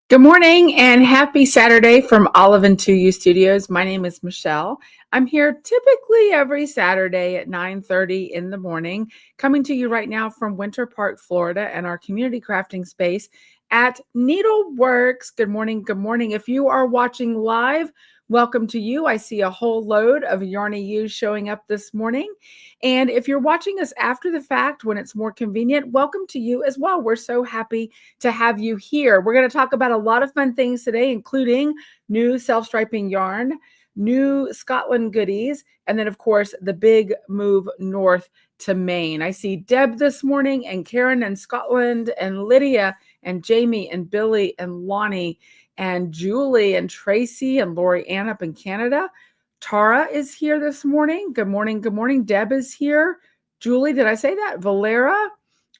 Good morning and happy Saturday from Olive Two Ewe Studios. My name is Michelle. I'm here typically every Saturday at 9:30 in the morning, coming to you right now from Winter Park, Florida, and our community crafting space at Needleworks. Good morning. Good morning. If you are watching live, welcome to you. I see a whole load of yarny ewes showing up this morning. And if you're watching us after the fact when it's more convenient, welcome to you as well. We're so happy to have you here. We're going to talk about a lot of fun things today, including new self-striping yarn, new Scotland goodies, and then, of course, the big move north to Maine. I see Deb this morning and Karen and Scotland and Lydia and Jamie and Billy and Lonnie and Julie and Tracy and Lori Ann up in Canada. Tara is here this morning. Good morning. Good morning. Deb is here. Julie, did I say that? Valera.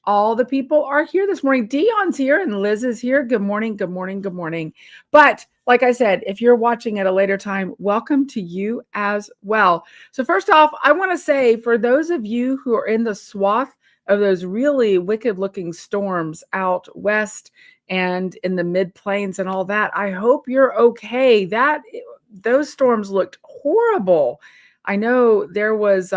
All the people are here this morning. Dion's here and Liz is here. Good morning, good morning, good morning. But like I said, if you're watching at a later time, welcome to you as well. So first off, I want to say for those of you who are in the swath of those really wicked looking storms out west and in the mid plains and all that, I hope you're okay. Those storms looked horrible. I know there was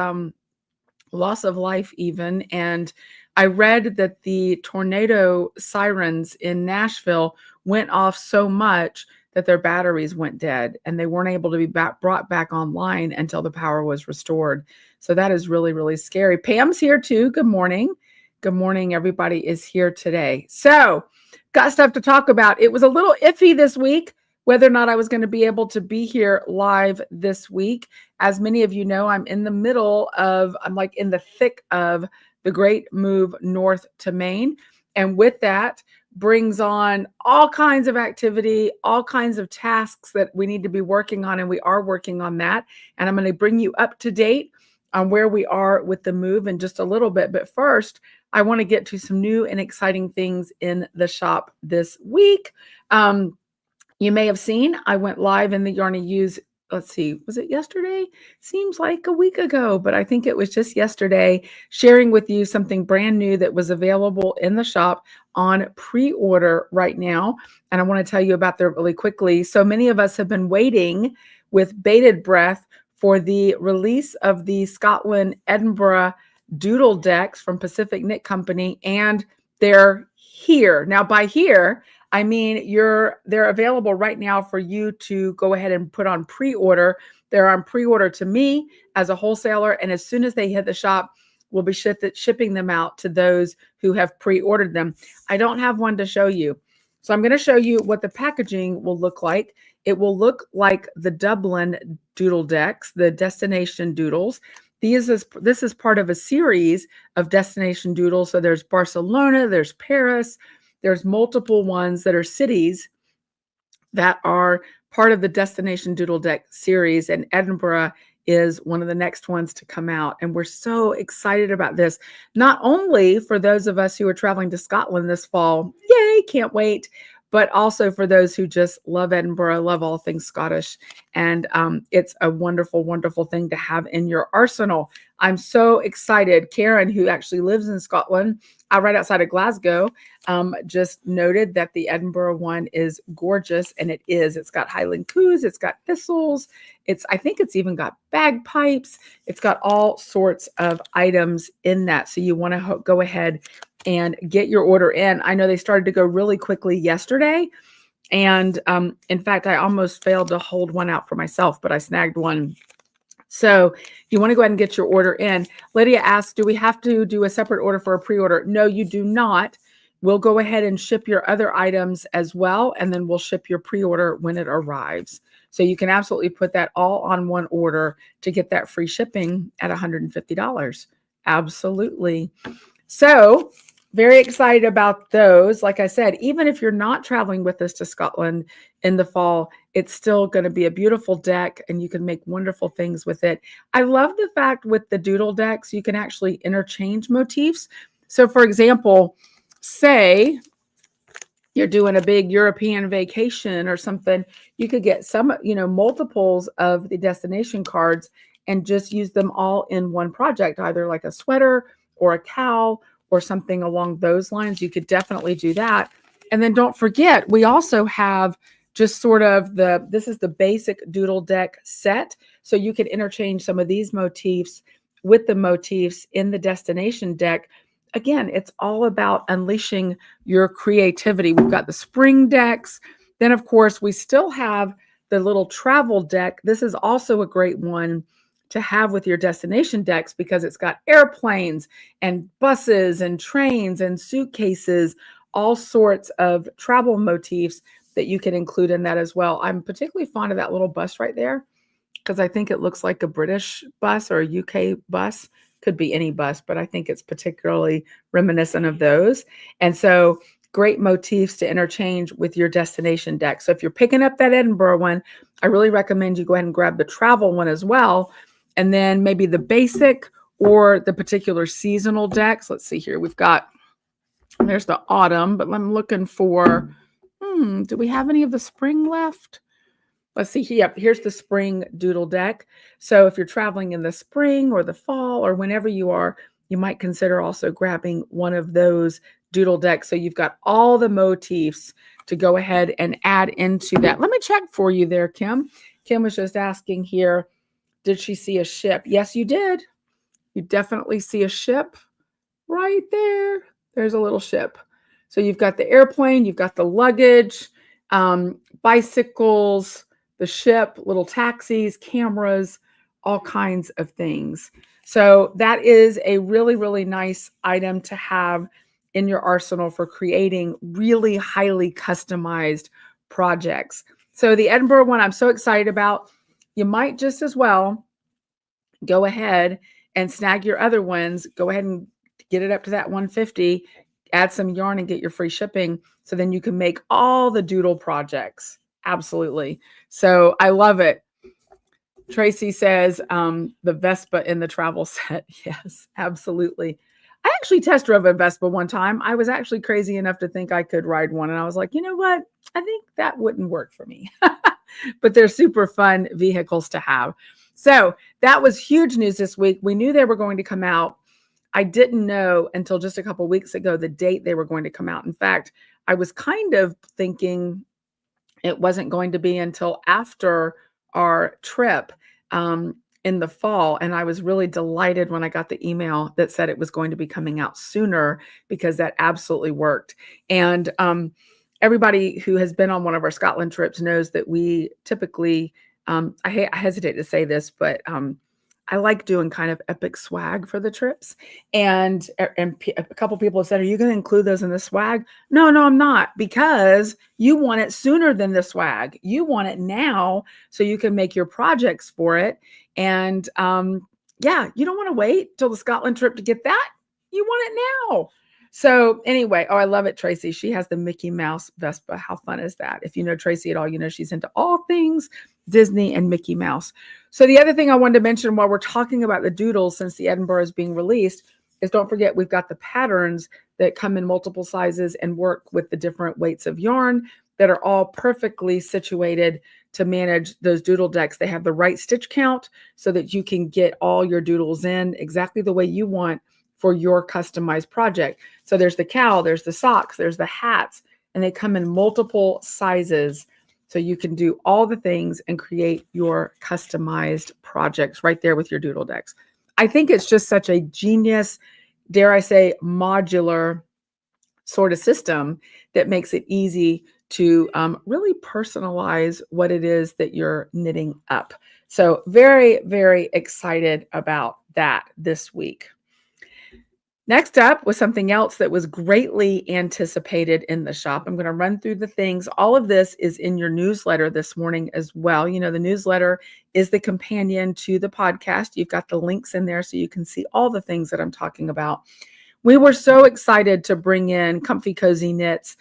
loss of life even, and I read that the tornado sirens in Nashville went off so much that their batteries went dead and they weren't able to be brought back online until the power was restored. So that is really, really scary. Pam's here too. Good morning. Good morning. Everybody is here today. So got stuff to talk about. It was a little iffy this week whether or not I was going to be able to be here live this week. As many of you know, I'm in the thick of the great move north to Maine. And with that brings on all kinds of activity, all kinds of tasks that we need to be working on. And we are working on that. And I'm going to bring you up to date on where we are with the move in just a little bit. But first, I want to get to some new and exciting things in the shop this week. You may have seen I went live in the Yarny Ewes. Let's see, was it yesterday? Seems like a week ago, but I think it was just yesterday, sharing with you something brand new that was available in the shop on pre-order right now. And I want to tell you about that really quickly. So many of us have been waiting with bated breath for the release of the Scotland Edinburgh Doodle Decks from Pacific Knit Company, and they're here. Now, by here, I mean, they're available right now for you to go ahead and put on pre-order. They're on pre-order to me as a wholesaler, and as soon as they hit the shop, we'll be shipping them out to those who have pre-ordered them. I don't have one to show you, so I'm going to show you what the packaging will look like. It will look like the Dublin Doodle Decks, the Destination Doodles. This is part of a series of Destination Doodles. So there's Barcelona, there's Paris, there's multiple ones that are cities that are part of the Destination Doodle Deck series, and Edinburgh is one of the next ones to come out. And we're so excited about this, not only for those of us who are traveling to Scotland this fall, yay, can't wait, but also for those who just love Edinburgh, love all things Scottish. And it's a wonderful, wonderful thing to have in your arsenal. I'm so excited. Karen, who actually lives in Scotland, right outside of Glasgow, just noted that the Edinburgh one is gorgeous, and it is. It's got Highland coos, it's got thistles, I think it's even got bagpipes. It's got all sorts of items in that. So you want to go ahead and get your order in. I know they started to go really quickly yesterday. And in fact, I almost failed to hold one out for myself, but I snagged one. So you want to go ahead and get your order in. Lydia asked, do we have to do a separate order for a pre-order? No, you do not. We'll go ahead and ship your other items as well, and then we'll ship your pre-order when it arrives. So you can absolutely put that all on one order to get that free shipping at $150. Absolutely. So very excited about those. Like I said, even if you're not traveling with us to Scotland in the fall, it's still going to be a beautiful deck and you can make wonderful things with it. I love the fact with the doodle decks, you can actually interchange motifs. So for example, say you're doing a big European vacation or something, you could get some, multiples of the destination cards and just use them all in one project, either like a sweater or a cowl or something along those lines. You could definitely do that. And then don't forget, we also have just sort of this is the basic doodle deck set. So you can interchange some of these motifs with the motifs in the destination deck. Again, it's all about unleashing your creativity. We've got the spring decks. Then, of course, we still have the little travel deck. This is also a great one to have with your destination decks because it's got airplanes and buses and trains and suitcases, all sorts of travel motifs that you can include in that as well. I'm particularly fond of that little bus right there because I think it looks like a British bus or a UK bus. Could be any bus, but I think it's particularly reminiscent of those. And so great motifs to interchange with your destination deck. So if you're picking up that Edinburgh one, I really recommend you go ahead and grab the travel one as well. And then maybe the basic or the particular seasonal decks. Let's see here. There's the autumn, but I'm looking for, do we have any of the spring left? Let's see. Yep, here's the spring doodle deck. So if you're traveling in the spring or the fall or whenever you are, you might consider also grabbing one of those doodle decks. So you've got all the motifs to go ahead and add into that. Let me check for you there, Kim. Kim was just asking here, did she see a ship? Yes, you did. You definitely see a ship right there. There's a little ship. So you've got the airplane, you've got the luggage, bicycles, the ship, little taxis, cameras, all kinds of things. So that is a really, really nice item to have in your arsenal for creating really highly customized projects. So the Edinburgh one I'm so excited about. You might just as well go ahead and snag your other ones. Go ahead and get it up to that 150, add some yarn and get your free shipping. So then you can make all the doodle projects. Absolutely. So I love it. Tracy says the Vespa in the travel set. Yes, absolutely. I actually test drove a Vespa one time. I was actually crazy enough to think I could ride one. And I was like, you know what? I think that wouldn't work for me. But they're super fun vehicles to have. So that was huge news this week. We knew they were going to come out. I didn't know until just a couple of weeks ago the date they were going to come out. In fact, I was kind of thinking it wasn't going to be until after our trip in the fall. And I was really delighted when I got the email that said it was going to be coming out sooner because that absolutely worked. And everybody who has been on one of our Scotland trips knows that we typically, I hesitate to say this, but I like doing kind of epic swag for the trips. And a couple people have said, are you going to include those in the swag? No, I'm not, because you want it sooner than the swag. You want it now so you can make your projects for it. And yeah, you don't want to wait till the Scotland trip to get that. You want it now. So anyway, I love it, Tracy. She has the Mickey Mouse Vespa. How fun is that? If you know Tracy at all, you know she's into all things Disney and Mickey Mouse. So the other thing I wanted to mention while we're talking about the doodles, since the Edinburgh is being released, is don't forget we've got the patterns that come in multiple sizes and work with the different weights of yarn that are all perfectly situated to manage those doodle decks. They have the right stitch count so that you can get all your doodles in exactly the way you want for your customized project. So there's the cowl, there's the socks, there's the hats, and they come in multiple sizes. So you can do all the things and create your customized projects right there with your doodle decks. I think it's just such a genius, dare I say, modular sort of system that makes it easy to really personalize what it is that you're knitting up. So very, very excited about that this week. Next up was something else that was greatly anticipated in the shop. I'm going to run through the things. All of this is in your newsletter this morning as well. You know, the newsletter is the companion to the podcast. You've got the links in there so you can see all the things that I'm talking about. We were so excited to bring in Comfy Cozy Knits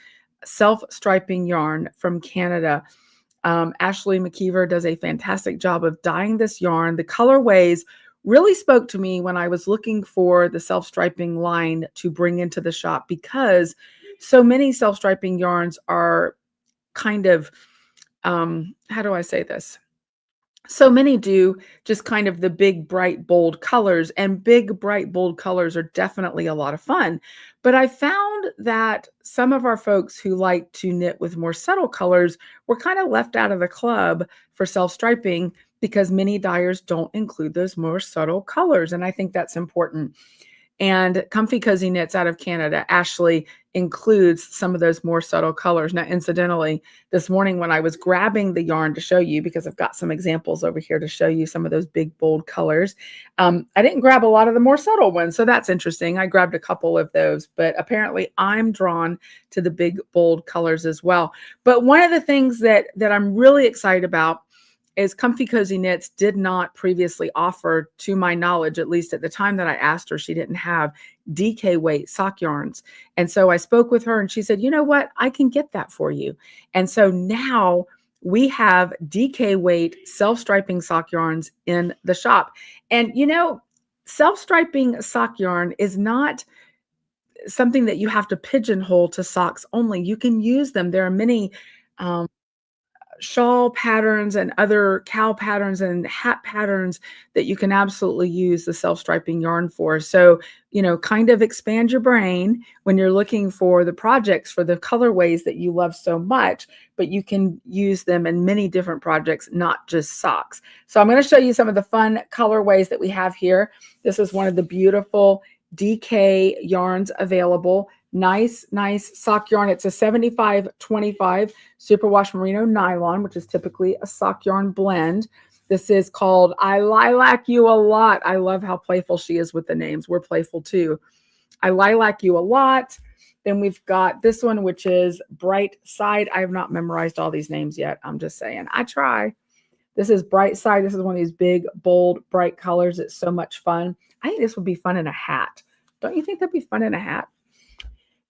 self-striping yarn from Canada. Ashley McKeever does a fantastic job of dyeing this yarn. The colorways really spoke to me when I was looking for the self-striping line to bring into the shop, because so many self-striping yarns are kind of, how do I say this? So many do just kind of the big, bright, bold colors, and big, bright, bold colors are definitely a lot of fun. But I found that some of our folks who like to knit with more subtle colors were kind of left out of the club for self-striping because many dyers don't include those more subtle colors. And I think that's important. And Comfy Cozy Knits out of Canada actually includes some of those more subtle colors. Now, incidentally, this morning when I was grabbing the yarn to show you, because I've got some examples over here to show you some of those big, bold colors, I didn't grab a lot of the more subtle ones. So that's interesting. I grabbed a couple of those, but apparently I'm drawn to the big, bold colors as well. But one of the things that I'm really excited about is Comfy Cozy Knits did not previously offer, to my knowledge, at least at the time that I asked her, she didn't have DK weight sock yarns. And so I spoke with her and she said, you know what, I can get that for you. And so now we have DK weight self-striping sock yarns in the shop. And self-striping sock yarn is not something that you have to pigeonhole to socks only. You can use them. There are many shawl patterns and other cowl patterns and hat patterns that you can absolutely use the self-striping yarn for. So, kind of expand your brain when you're looking for the projects for the colorways that you love so much, but you can use them in many different projects, not just socks. So I'm going to show you some of the fun colorways that we have here. This is one of the beautiful DK yarns available. Nice sock yarn. It's a 75-25 superwash merino nylon, which is typically a sock yarn blend. This is called I Lilac You a Lot. I love how playful she is with the names. We're playful too. I Lilac You a Lot. Then we've got this one, which is Bright Side. I have not memorized all these names yet. I'm just saying. I try. This is Bright Side. This is one of these big, bold, bright colors. It's so much fun. I think this would be fun in a hat. Don't you think that'd be fun in a hat?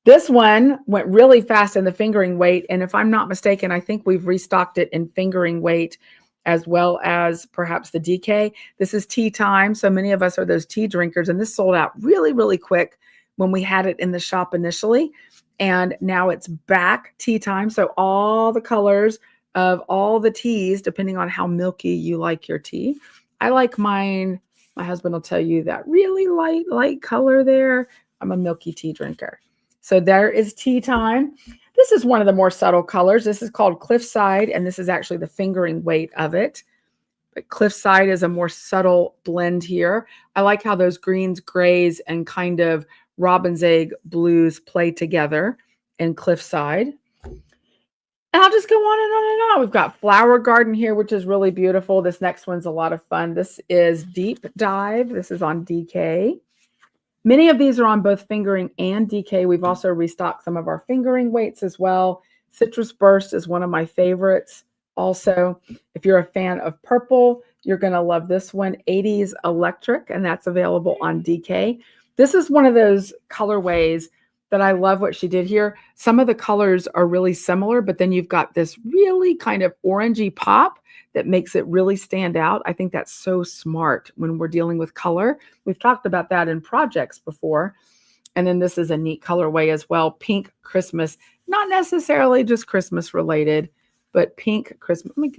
This one went really fast in the fingering weight. And if I'm not mistaken, I think we've restocked it in fingering weight as well as perhaps the DK. This is tea time. So many of us are those tea drinkers. And this sold out really, really quick when we had it in the shop initially. And now it's back tea time. So all the colors of all the teas, depending on how milky you like your tea. I like mine. My husband will tell you that really light color there. I'm a milky tea drinker. So there is tea time. This is one of the more subtle colors. This is called Cliffside, and this is actually the fingering weight of it. But Cliffside is a more subtle blend here. I like how those greens, grays, and kind of robin's egg blues play together in Cliffside. And I'll just go on and on and on. We've got Flower Garden here, which is really beautiful. This next one's a lot of fun. This is Deep Dive. This is on DK. Many of these are on both fingering and DK. We've also restocked some of our fingering weights as well. Citrus Burst is one of my favorites. Also, if you're a fan of purple, you're going to love this one, 80s Electric, and that's available on DK. This is one of those colorways that I love what she did here. Some of the colors are really similar, but then you've got this really kind of orangey pop that makes it really stand out. I think that's so smart when we're dealing with color. We've talked about that in projects before. And then this is a neat colorway as well. Pink Christmas, not necessarily just Christmas related, but pink Christmas. Let me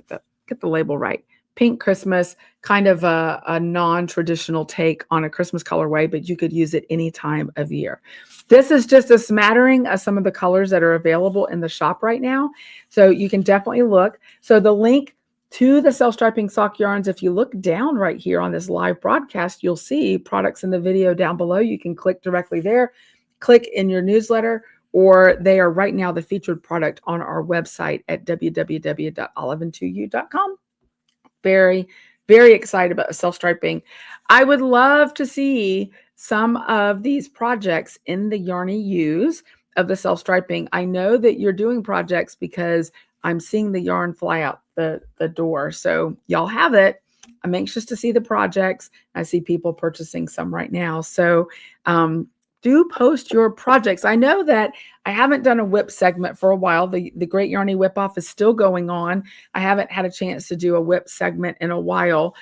get the label right. Pink Christmas, kind of a non-traditional take on a Christmas colorway, but you could use it any time of year. This is just a smattering of some of the colors that are available in the shop right now. So you can definitely look. So the link to the self-striping sock yarns, if you look down right here on this live broadcast, you'll see products in the video down below. You can click directly there, click in your newsletter, or they are right now the featured product on our website at www.olive2u.com. Very, very excited about self-striping. I would love to see some of these projects in the Yarny use of the self-striping. I know that you're doing projects because I'm seeing the yarn fly out the door. So y'all have it. I'm anxious to see the projects. I see people purchasing some right now. So do post your projects. I know that I haven't done a whip segment for a while. The Great Yarny Whip Off is still going on. I haven't had a chance to do a whip segment in a while,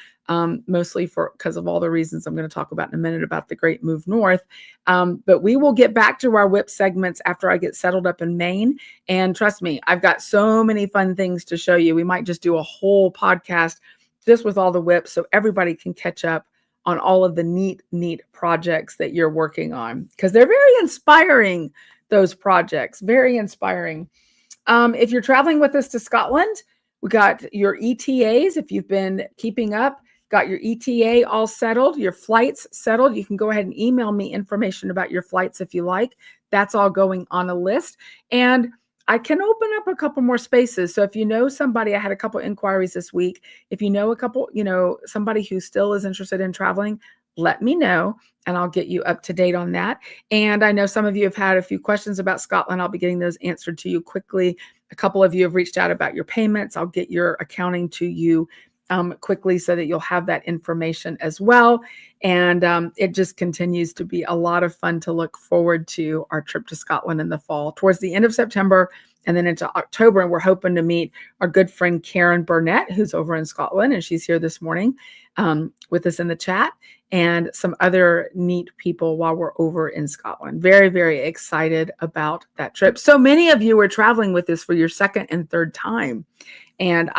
mostly because of all the reasons I'm going to talk about in a minute about the Great Move North. But we will get back to our whip segments after I get settled up in Maine. And trust me, I've got so many fun things to show you. We might just do a whole podcast this with all the whips so everybody can catch up on all of the neat projects that you're working on, because they're very inspiring, those projects, very inspiring. If you're traveling with us to Scotland, we got your ETAs. If you've been keeping up, got your ETA all settled, your flights settled. You can go ahead and email me information about your flights if you like. That's all going on a list. And I can open up a couple more spaces. So if you know somebody, I had a couple inquiries this week. If you know a couple, somebody who still is interested in traveling, let me know and I'll get you up to date on that. And I know some of you have had a few questions about Scotland. I'll be getting those answered to you quickly. A couple of you have reached out about your payments. I'll get your accounting to you quickly so that you'll have that information as well. And it just continues to be a lot of fun to look forward to our trip to Scotland in the fall, towards the end of September and then into October. And we're hoping to meet our good friend Karen Burnett, who's over in Scotland, and she's here this morning with us in the chat, and some other neat people while we're over in Scotland. Very, very excited about that trip. So many of you are traveling with us for your second and third time. And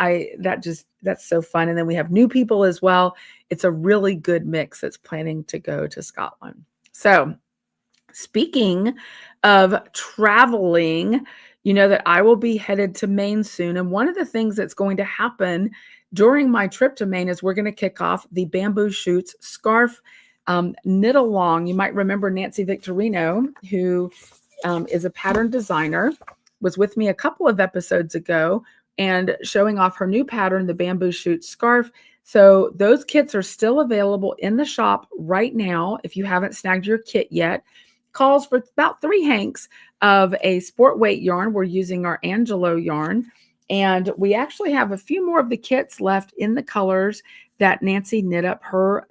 that's so fun. And then we have new people as well. It's a really good mix that's planning to go to Scotland. So speaking of traveling, you know that I will be headed to Maine soon. And one of the things that's going to happen during my trip to Maine is we're going to kick off the Bamboo Shoots Scarf Knit Along. You might remember Nancy Victorino, who is a pattern designer, was with me a couple of episodes ago and showing off her new pattern, the Bamboo Shoot Scarf. So those kits are still available in the shop right now. If you haven't snagged your kit yet, calls for about 3 hanks of a sport weight yarn. We're using our Angelo yarn. And we actually have a few more of the kits left in the colors that Nancy knit up her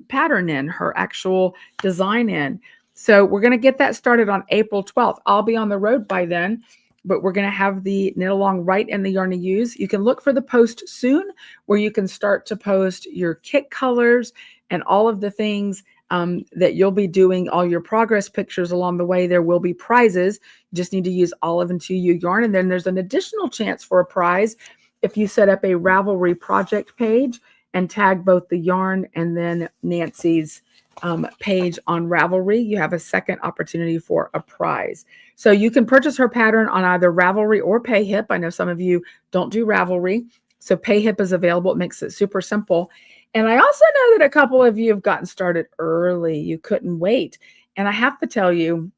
pattern in, her actual design in. So we're going to get that started on April 12th. I'll be on the road by then, but we're going to have the knit along right in the Yarny Use. You can look for the post soon where you can start to post your kit colors and all of the things that you'll be doing, all your progress pictures along the way. There will be prizes. You just need to use Olive Two Ewe yarn. And then there's an additional chance for a prize if you set up a Ravelry project page and tag both the yarn and then Nancy's page on Ravelry. You have a second opportunity for a prize. So you can purchase her pattern on either Ravelry or PayHip. I know some of you don't do Ravelry, so PayHip is available. It makes it super simple. And I also know that a couple of you have gotten started early. You couldn't wait. And I have to tell you,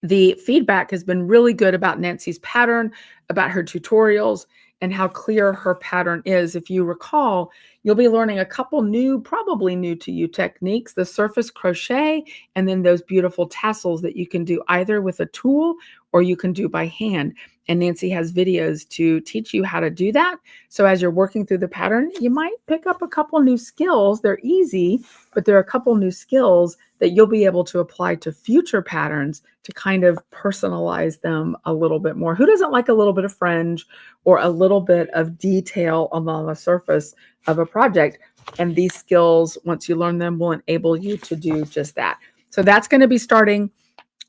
the feedback has been really good about Nancy's pattern, about her tutorials, and how clear her pattern is. If you recall, you'll be learning a couple new, probably new to you techniques, the surface crochet, and then those beautiful tassels that you can do either with a tool or you can do by hand. And Nancy has videos to teach you how to do that. So as you're working through the pattern, you might pick up a couple new skills. They're easy, but there are a couple new skills that you'll be able to apply to future patterns to kind of personalize them a little bit more. Who doesn't like a little bit of fringe or a little bit of detail along the surface of a project? And these skills, once you learn them, will enable you to do just that. So that's going to be starting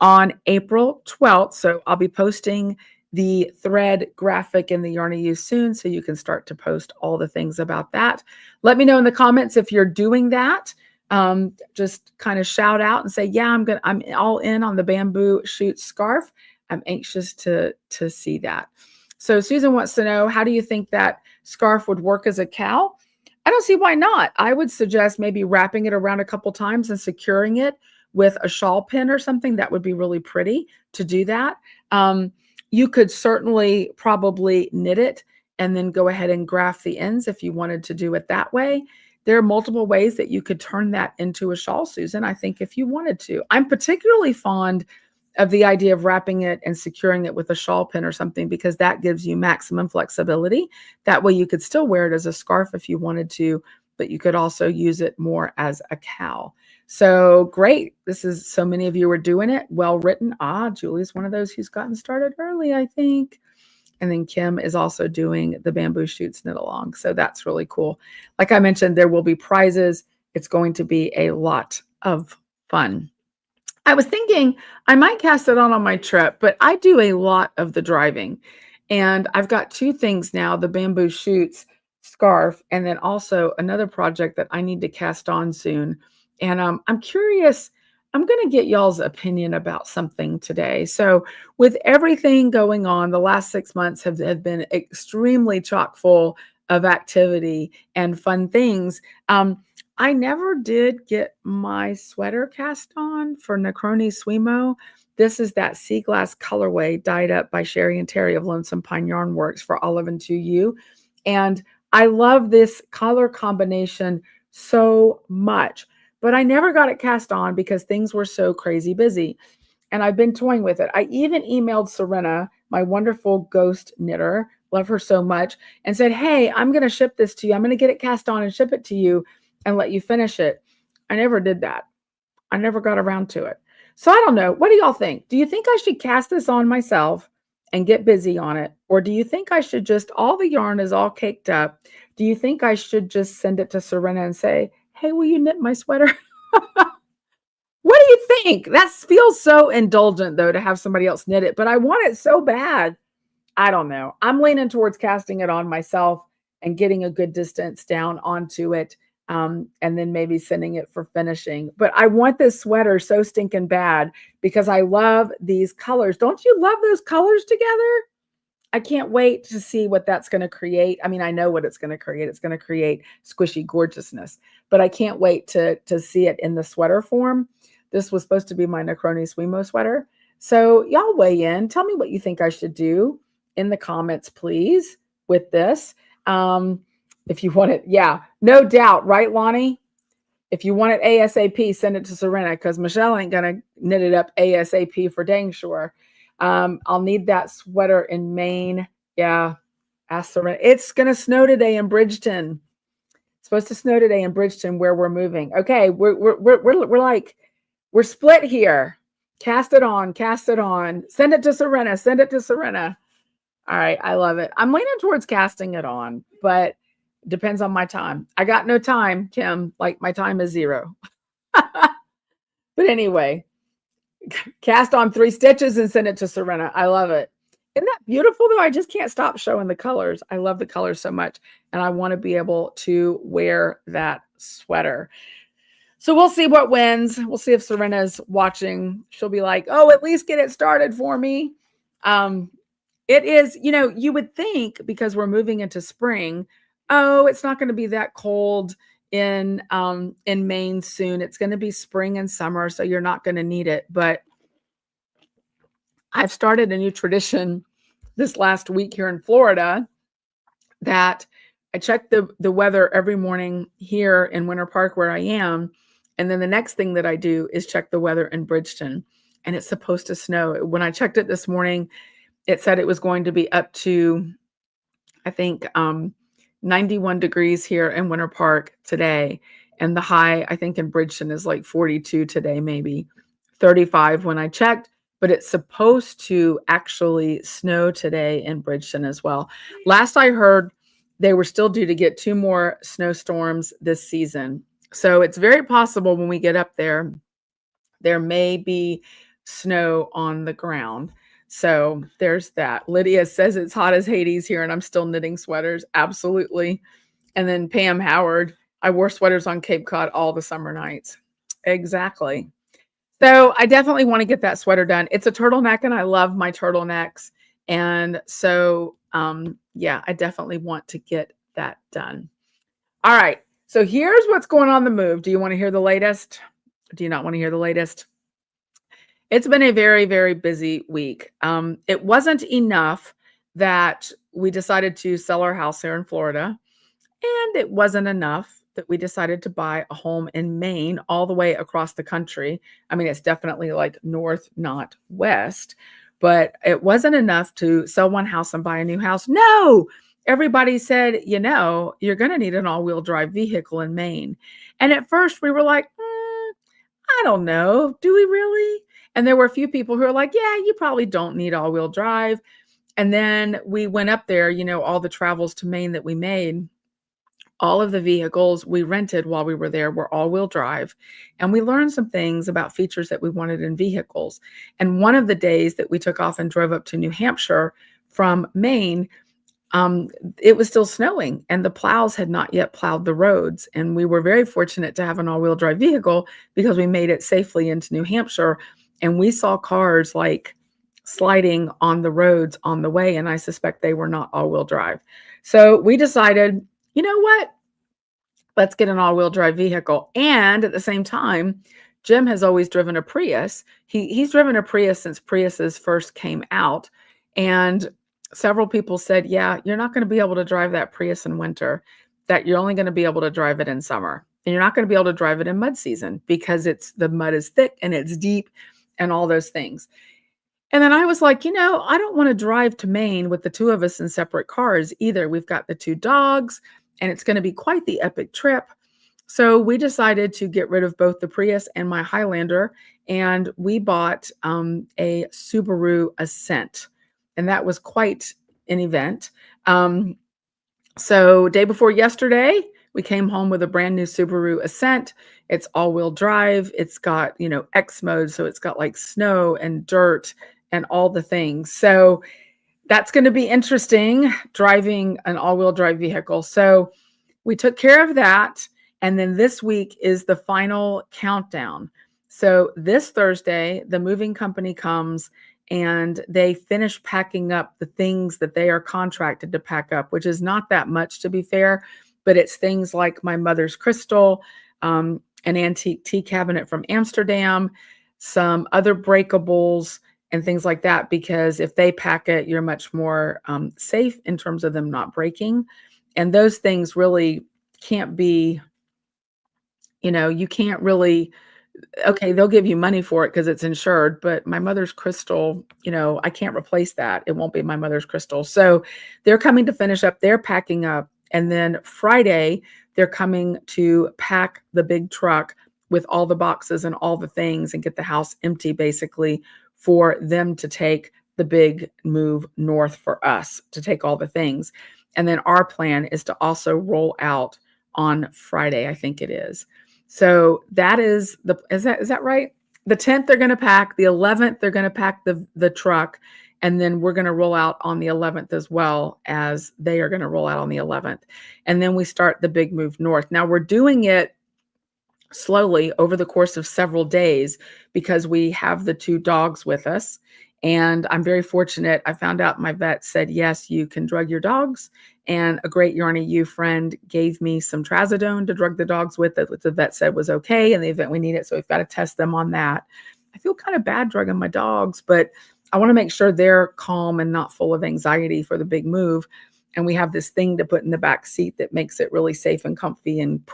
on April 12th. So I'll be posting the thread graphic in the Yarny Use soon, so you can start to post all the things about that. Let me know in the comments if you're doing that. Just kind of shout out and say, yeah, I'm all in on the Bamboo Shoot Scarf. I'm anxious to see that. So Susan wants to know, how do you think that scarf would work as a cowl? I don't see why not. I would suggest maybe wrapping it around a couple times and securing it with a shawl pin or something. That would be really pretty to do that. You could certainly probably knit it and then go ahead and graft the ends if you wanted to do it that way. There are multiple ways that you could turn that into a shawl, Susan, I think, if you wanted to. I'm particularly fond of the idea of wrapping it and securing it with a shawl pin or something, because that gives you maximum flexibility. That way you could still wear it as a scarf if you wanted to, but you could also use it more as a cowl. So great. This is, so many of you are doing it. Well written. Julie's one of those who's gotten started early, I think. And then Kim is also doing the Bamboo Shoots knit along. So that's really cool. Like I mentioned, there will be prizes. It's going to be a lot of fun. I was thinking I might cast it on my trip, but I do a lot of the driving. And I've got 2 things now, the Bamboo Shoots scarf, and then also another project that I need to cast on soon. And I'm curious, I'm going to get y'all's opinion about something today. So, with everything going on, the last 6 months have been extremely chock full of activity and fun things. I never did get my sweater cast on for Necroni Swimo. This is that sea glass colorway dyed up by Sherry and Terry of Lonesome Pine Yarn Works for Olive Two Ewe. And I love this color combination so much, but I never got it cast on because things were so crazy busy. And I've been toying with it. I even emailed Serena, my wonderful ghost knitter, love her so much, and said, hey, I'm going to ship this to you. I'm going to get it cast on and ship it to you and let you finish it. I never did that. I never got around to it. So I don't know. What do y'all think? Do you think I should cast this on myself and get busy on it? Or do you think I should just, all the yarn is all caked up. Do you think I should just send it to Serena and say, hey, will you knit my sweater? What do you think? That feels so indulgent, though, to have somebody else knit it, but I want it so bad. I don't know. I'm leaning towards casting it on myself and getting a good distance down onto it, and then maybe sending it for finishing. But I want this sweater so stinking bad because I love these colors. Don't you love those colors together? I can't wait to see what that's going to create. I mean, I know what it's going to create. It's going to create squishy gorgeousness, but I can't wait to see it in the sweater form. This was supposed to be my Necroni Swimo sweater. So y'all weigh in. Tell me what you think I should do in the comments, please, with this. If you want it, yeah, no doubt, right, Lonnie? If you want it ASAP, send it to Serena because Michelle ain't going to knit it up ASAP for dang sure. I'll need that sweater in Maine. Yeah, ask Serena. It's going to snow today in Bridgeton. It's supposed to snow today in Bridgeton where we're moving. Okay, we're split here. Cast it on, cast it on. Send it to Serena, send it to Serena. All right, I love it. I'm leaning towards casting it on, but it depends on my time. I got no time, Kim. Like my time is 0. But anyway, cast on 3 stitches and send it to Serena. I love it. Isn't that beautiful though? I just can't stop showing the colors. I love the colors so much. And I want to be able to wear that sweater. So we'll see what wins. We'll see if Serena's watching. She'll be like, oh, at least get it started for me. It is, you would think because we're moving into spring, oh, it's not going to be that cold in Maine soon. It's going to be spring and summer, so you're not going to need it. But I've started a new tradition this last week here in Florida that I check the weather every morning here in Winter Park where I am. And then the next thing that I do is check the weather in Bridgeton. And it's supposed to snow. When I checked it this morning, it said it was going to be up to, I think, 91 degrees here in Winter Park today. And the high, I think, in Bridgeton is like 42 today, maybe 35 when I checked. But it's supposed to actually snow today in Bridgeton as well. Last I heard, they were still due to get 2 more snowstorms this season. So it's very possible when we get up there, there may be snow on the ground. So there's that. Lydia says it's hot as Hades here and I'm still knitting sweaters. Absolutely. And then Pam Howard, I wore sweaters on Cape Cod all the summer nights. Exactly. So I definitely want to get that sweater done. It's a turtleneck and I love my turtlenecks. And so, yeah, I definitely want to get that done. All right. So here's what's going on the move. Do you want to hear the latest? Do you not want to hear the latest? It's been a very, very busy week. It wasn't enough that we decided to sell our house here in Florida. And it wasn't enough that we decided to buy a home in Maine all the way across the country. I mean, it's definitely like north, not west. But it wasn't enough to sell one house and buy a new house. No, everybody said, you're going to need an all-wheel drive vehicle in Maine. And at first we were like, I don't know. Do we really? And there were a few people who were like, yeah, you probably don't need all-wheel drive. And then we went up there, all the travels to Maine that we made, all of the vehicles we rented while we were there were all-wheel drive. And we learned some things about features that we wanted in vehicles. And one of the days that we took off and drove up to New Hampshire from Maine, it was still snowing and the plows had not yet plowed the roads. And we were very fortunate to have an all-wheel drive vehicle because we made it safely into New Hampshire. And we saw cars like sliding on the roads on the way. And I suspect they were not all-wheel drive. So we decided, you know what? Let's get an all-wheel drive vehicle. And at the same time, Jim has always driven a Prius. He's driven a Prius since Priuses first came out. And several people said, yeah, you're not going to be able to drive that Prius in winter, that you're only going to be able to drive it in summer. And you're not going to be able to drive it in mud season because the mud is thick and it's deep and all those things. And then I was like, I don't want to drive to Maine with the two of us in separate cars either. We've got the two dogs and it's going to be quite the epic trip. So we decided to get rid of both the Prius and my Highlander, and we bought a Subaru Ascent, and that was quite an event. So day before yesterday, we came home with a brand new Subaru Ascent. It's all-wheel drive. It's got, X mode, so it's got like snow and dirt and all the things. So that's going to be interesting, driving an all-wheel drive vehicle. So we took care of that. And then this week is the final countdown. So this Thursday, the moving company comes and they finish packing up the things that they are contracted to pack up, which is not that much, to be fair, but it's things like my mother's crystal, an antique tea cabinet from Amsterdam, some other breakables and things like that, because if they pack it, you're much more safe in terms of them not breaking. And those things really can't be, you can't really, okay, they'll give you money for it because it's insured, but my mother's crystal, I can't replace that. It won't be my mother's crystal. So they're coming to finish up, they're packing up. And then Friday, they're coming to pack the big truck with all the boxes and all the things and get the house empty, basically, for them to take the big move north for us to take all the things. And then our plan is to also roll out on Friday, I think it is. So that is is that right? The 10th, they're going to pack. The 11th, they're going to pack the truck. And then we're going to roll out on the 11th as well, as they are going to roll out on the 11th. And then we start the big move north. Now we're doing it slowly over the course of several days because we have the two dogs with us. And I'm very fortunate. I found out my vet said, yes, you can drug your dogs. And a great Yarny Ewe friend gave me some trazodone to drug the dogs with that the vet said was okay in the event we need it. So we've got to test them on that. I feel kind of bad drugging my dogs, but I want to make sure they're calm and not full of anxiety for the big move. And we have this thing to put in the back seat that makes it really safe and comfy and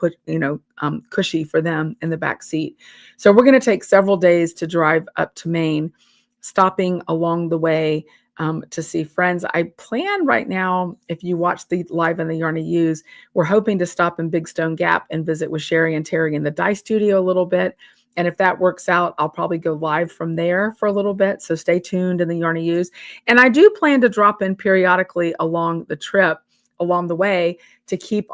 cushy for them in the back seat. So we're going to take several days to drive up to Maine, stopping along the way to see friends. I plan right now, if you watch the live in the Yarny Ews, we're hoping to stop in Big Stone Gap and visit with Sherry and Terry in the dye studio a little bit. And if that works out, I'll probably go live from there for a little bit. So stay tuned in the Yarny Ews. And I do plan to drop in periodically along the trip, along the way, to keep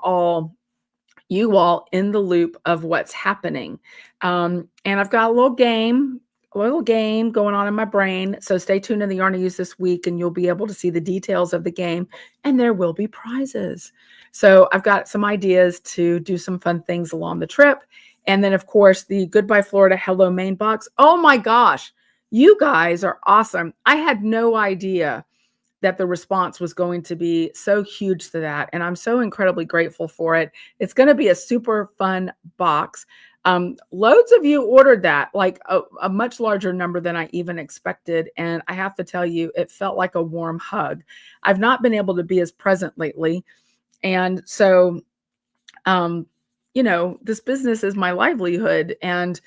you all in the loop of what's happening. And I've got a little game going on in my brain. So stay tuned in the Yarny Ews this week and you'll be able to see the details of the game, and there will be prizes. So I've got some ideas to do some fun things along the trip. And then, of course, the Goodbye Florida, Hello Maine box. Oh my gosh, you guys are awesome. I had no idea that the response was going to be so huge to that. And I'm so incredibly grateful for it. It's going to be a super fun box. Loads of you ordered that, like a much larger number than I even expected. And I have to tell you, it felt like a warm hug. I've not been able to be as present lately. And so, this business is my livelihood, and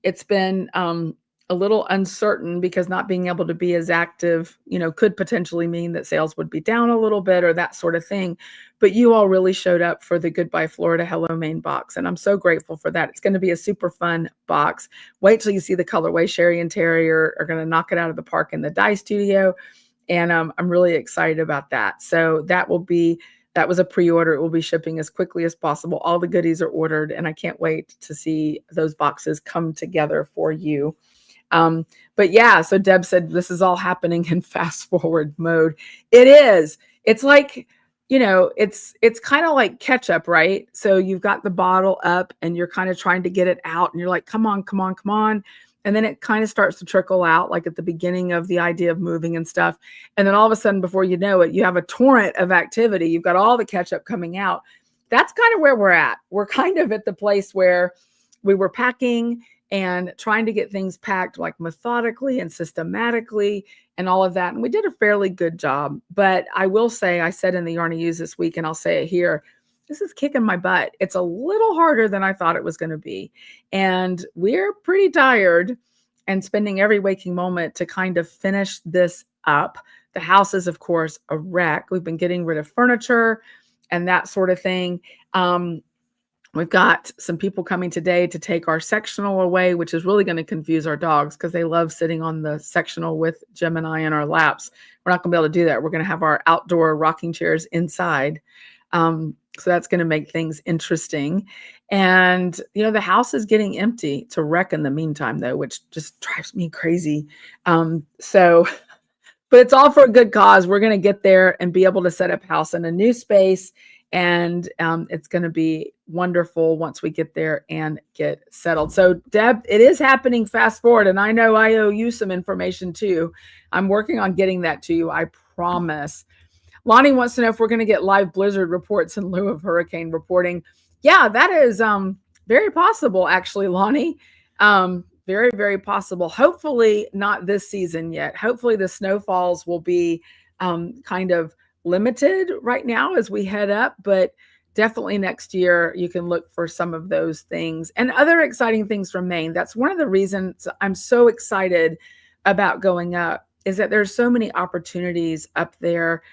it's been a little uncertain because not being able to be as active, could potentially mean that sales would be down a little bit or that sort of thing. But you all really showed up for the Goodbye Florida, Hello Maine box, and I'm so grateful for that. It's going to be a super fun box. Wait till you see the colorway. Sherry and Terry are going to knock it out of the park in the dye studio, and I'm really excited about that. So that was a pre-order. It will be shipping as quickly as possible. All the goodies are ordered, and I can't wait to see those boxes come together for you. But yeah, so Deb said, this is all happening in fast forward mode. It is. It's like it's kind of like ketchup, right? So you've got the bottle up and you're kind of trying to get it out and you're like, come on, come on, come on. And then it kind of starts to trickle out like at the beginning of the idea of moving and stuff. And then all of a sudden, before you know it, you have a torrent of activity. You've got all the ketchup coming out. That's kind of where we're at. We're kind of at the place where we were packing and trying to get things packed like methodically and systematically and all of that. And we did a fairly good job. But I will say, I said in the Yarny Use this week, and I'll say it here, this is kicking my butt. It's a little harder than I thought it was going to be. And we're pretty tired and spending every waking moment to kind of finish this up. The house is, of course, a wreck. We've been getting rid of furniture and that sort of thing. We've got some people coming today to take our sectional away, which is really going to confuse our dogs because they love sitting on the sectional with Jim and I in our laps. We're not going to be able to do that. We're going to have our outdoor rocking chairs inside. So that's going to make things interesting. And, the house is getting empty. It's a wreck in the meantime, though, which just drives me crazy. But it's all for a good cause. We're going to get there and be able to set up house in a new space. And it's going to be wonderful once we get there and get settled. So, Deb, it is happening fast forward. And I know I owe you some information too. I'm working on getting that to you. I promise. Lonnie wants to know if we're going to get live blizzard reports in lieu of hurricane reporting. Yeah, that is very possible, actually, Lonnie. Very, very possible. Hopefully not this season yet. Hopefully the snowfalls will be kind of limited right now as we head up, but definitely next year you can look for some of those things and other exciting things from Maine. That's one of the reasons I'm so excited about going up, is that there's so many opportunities up there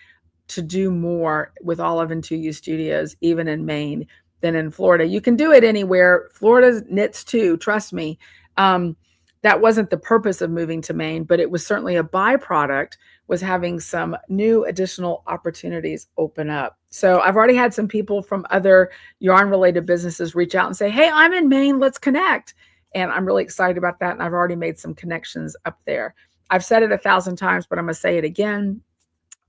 to do more with Olive Two Ewe Studios, even in Maine, than in Florida. You can do it anywhere. Florida knits too, trust me. That wasn't the purpose of moving to Maine, but it was certainly a byproduct, was having some new additional opportunities open up. So I've already had some people from other yarn related businesses reach out and say, hey, I'm in Maine, let's connect. And I'm really excited about that. And I've already made some connections up there. I've said it 1,000 times, but I'm going to say it again.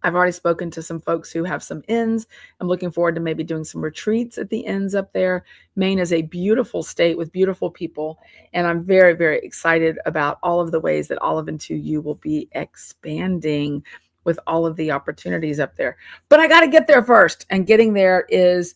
I've already spoken to some folks who have some inns. I'm looking forward to maybe doing some retreats at the inns up there. Maine is a beautiful state with beautiful people. And I'm very, very excited about all of the ways that Olive Two Ewe will be expanding with all of the opportunities up there. But I got to get there first. And getting there is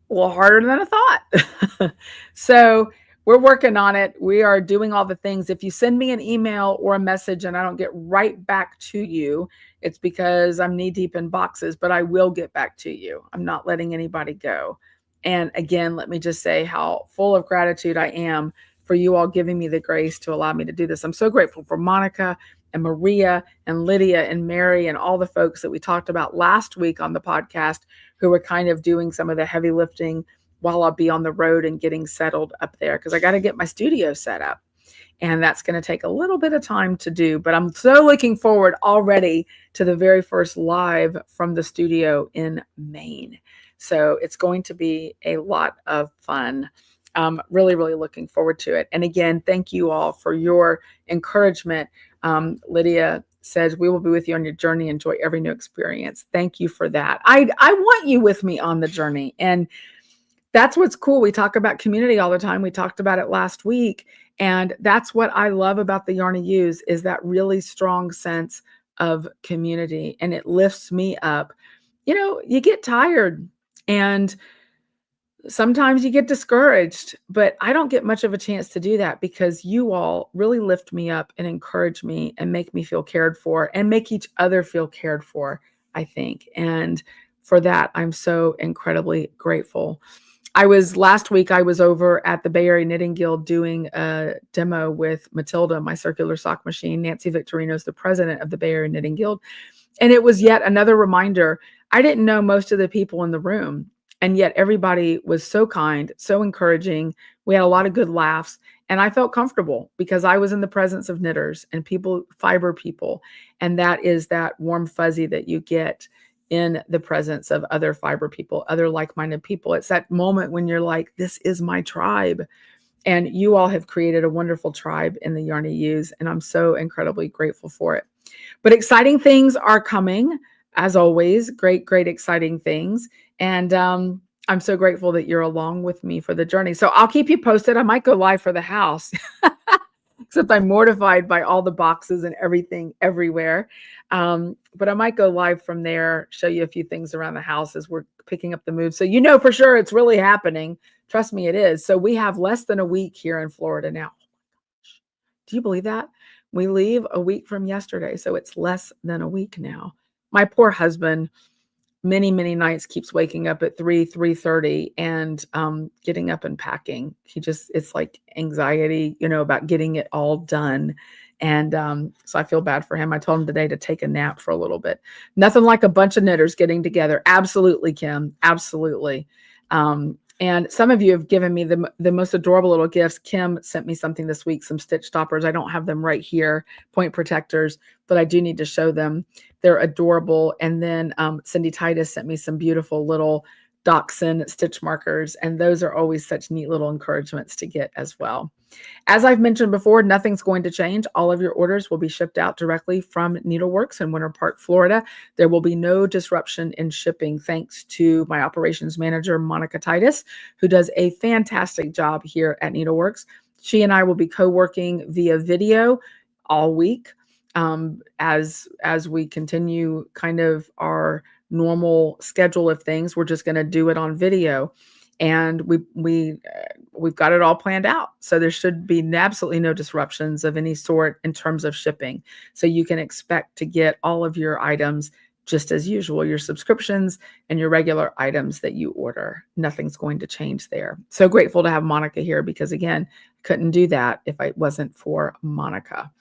a little harder than I thought. So we're working on it. We are doing all the things. If you send me an email or a message and I don't get right back to you, it's because I'm knee deep in boxes, but I will get back to you. I'm not letting anybody go. And again, let me just say how full of gratitude I am for you all giving me the grace to allow me to do this. I'm so grateful for Monica and Maria and Lydia and Mary and all the folks that we talked about last week on the podcast who were kind of doing some of the heavy lifting while I'll be on the road and getting settled up there, because I got to get my studio set up. And that's going to take a little bit of time to do. But I'm so looking forward already to the very first live from the studio in Maine. So it's going to be a lot of fun. Really, really looking forward to it. And again, thank you all for your encouragement. Lydia says, we will be with you on your journey. Enjoy every new experience. Thank you for that. I want you with me on the journey. And that's what's cool. We talk about community all the time. We talked about it last week. And that's what I love about the Yarny Use, is that really strong sense of community. And it lifts me up. You get tired and sometimes you get discouraged, but I don't get much of a chance to do that because you all really lift me up and encourage me and make me feel cared for and make each other feel cared for, I think. And for that, I'm so incredibly grateful. Last week, I was over at the Bay Area Knitting Guild doing a demo with Matilda, my circular sock machine. Nancy Victorino is the president of the Bay Area Knitting Guild. And it was yet another reminder. I didn't know most of the people in the room, and yet everybody was so kind, so encouraging. We had a lot of good laughs, and I felt comfortable because I was in the presence of knitters and people, fiber people. And that is that warm fuzzy that you get in the presence of other fiber people, other like-minded people. It's that moment when you're like, this is my tribe. And you all have created a wonderful tribe in the Yarny Use, and I'm so incredibly grateful for it. But exciting things are coming. as always, great, great, exciting things. And I'm so grateful that you're along with me for the journey. So I'll keep you posted. I might go live for the house, except I'm mortified by all the boxes and everything everywhere. But I might go live from there, show you a few things around the house as we're picking up the move. So you know for sure it's really happening. Trust me, it is. So we have less than a week here in Florida now. Do you believe that? We leave a week from yesterday, so it's less than a week now. My poor husband, many, many nights keeps waking up at 3:30 and getting up and packing. It's like anxiety, about getting it all done. And so I feel bad for him. I told him today to take a nap for a little bit. Nothing like a bunch of knitters getting together. Absolutely, Kim. Absolutely. And some of you have given me the most adorable little gifts. Kim sent me something this week, some stitch stoppers. I don't have them right here, point protectors, but I do need to show them. They're adorable. And then Cindy Titus sent me some beautiful little Dachshund stitch markers. And those are always such neat little encouragements to get as well. As I've mentioned before, nothing's going to change. All of your orders will be shipped out directly from Needleworks in Winter Park, Florida. There will be no disruption in shipping thanks to my operations manager, Monica Titus, who does a fantastic job here at Needleworks. She and I will be co-working via video all week as we continue kind of our normal schedule of things. We're just going to do it on video. And we've got it all planned out. So there should be absolutely no disruptions of any sort in terms of shipping. So you can expect to get all of your items just as usual, your subscriptions and your regular items that you order. Nothing's going to change there. So grateful to have Monica here because, again, couldn't do that if it wasn't for Monica.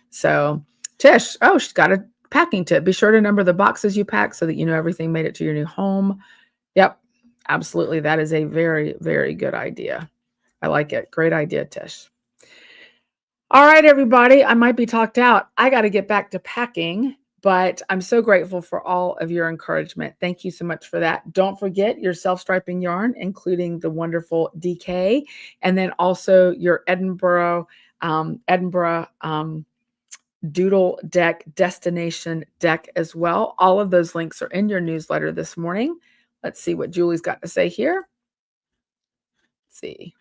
So Tish, she's got a packing tip. Be sure to number the boxes you pack so that you know everything made it to your new home. Yep. Absolutely. That is a very, very good idea. I like it. Great idea, Tish. All right, everybody. I might be talked out. I got to get back to packing, but I'm so grateful for all of your encouragement. Thank you so much for that. Don't forget your self-striping yarn, including the wonderful DK, and then also your Edinburgh Doodle Deck Destination Deck as well. All of those links are in your newsletter this morning. Let's see what Julie's got to say here. Let's see.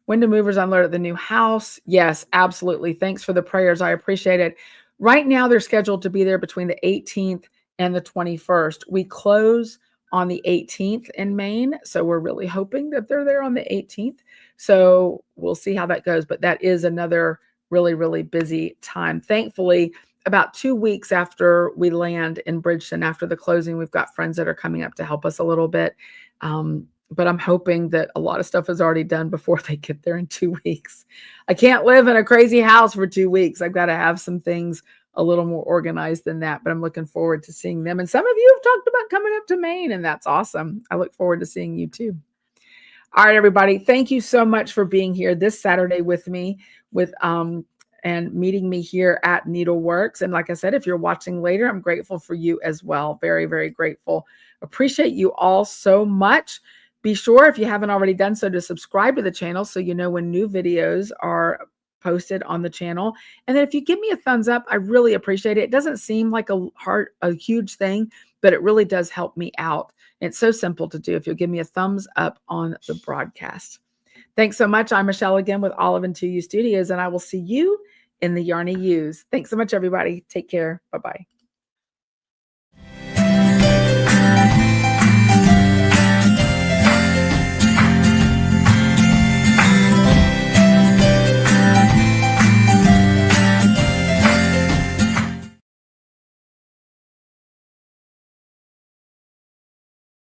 When do movers unload at the new house? Yes, absolutely. Thanks for the prayers. I appreciate it. Right now, they're scheduled to be there between the 18th and the 21st. We close on the 18th in Maine, so we're really hoping that they're there on the 18th. So we'll see how that goes, but that is another really, really busy time. Thankfully, about 2 weeks after we land in Bridgeton, after the closing, we've got friends that are coming up to help us a little bit. But I'm hoping that a lot of stuff is already done before they get there in 2 weeks. I can't live in a crazy house for 2 weeks. I've got to have some things a little more organized than that, but I'm looking forward to seeing them. And some of you have talked about coming up to Maine, and that's awesome. I look forward to seeing you too. All right, everybody. Thank you so much for being here this Saturday with me and meeting me here at Needleworks. And like I said, if you're watching later, I'm grateful for you as well. Very, very grateful. Appreciate you all so much. Be sure, if you haven't already done so, to subscribe to the channel so you know when new videos are posted on the channel. And then if you give me a thumbs up, I really appreciate it. It doesn't seem like a huge thing, but it really does help me out. It's so simple to do if you'll give me a thumbs up on the broadcast. Thanks so much. I'm Michelle again with Olive Two Ewe Studios, and I will see you in the Yarny U's. Thanks so much, everybody. Take care. Bye-bye.